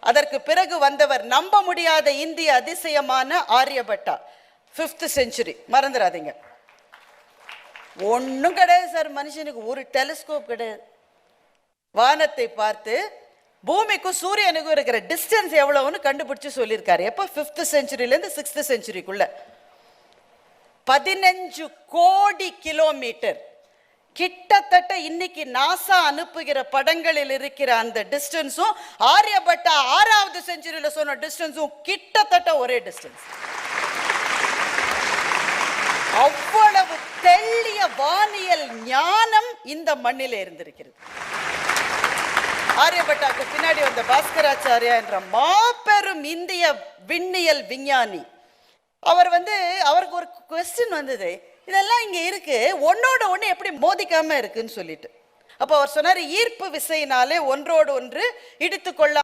அதற்கு பிறகு வந்தவர் நம்ப முடியாத இந்திய அதிசயமான ஆரியபட்டா, 5th century. மறந்துடாதீங்க. ஒன்றும் கிடையாது சார், மனுஷனுக்கு ஒரு டெலிஸ்கோப் கிடையாது. வானத்தை பார்த்து பூமிக்கும் சூரியனுக்கும் இருக்கிற டிஸ்டன்ஸ் எவ்வளவுன்னு கண்டுபிடிச்சு சொல்லியிருக்காரு. எப்போ? 5th centuryலேருந்து 6th centuryக்குள்ள 15 கோடி கிலோமீட்டர். கிட்டத்தட்ட இன்னைக்கு நாசா அனுப்புகிற படங்களில் இருக்கிற அந்த டிஸ்டன்ஸும் ஆரியபட்டா 6வது செஞ்சுரியில சொன்ன டிஸ்டன்ஸும் கிட்டத்தட்ட ஒரே டிஸ்டன்ஸ். அவ்வளவு தெள்ளிய வானியல் ஞானம் இந்த மண்ணில் இருந்திருக்கிறது. ஆரியபட்டாக்கு பின்னாடி வந்த பாஸ்கராச்சாரியா என்ற மாபெரும் இந்திய விண்ணியல் விஞ்ஞானி, அவருக்கு ஒரு கொஸ்டின் வந்தது, இதெல்லாம் இங்க இருக்கு, ஒன்னோட ஒண்ணு எப்படி மோதிக்காம இருக்குன்னு சொல்லிட்டு. அப்ப அவர் சொன்னாரு, ஈர்ப்பு விசையினாலே ஒன்றோடு ஒன்று இடித்துக்கொள்ள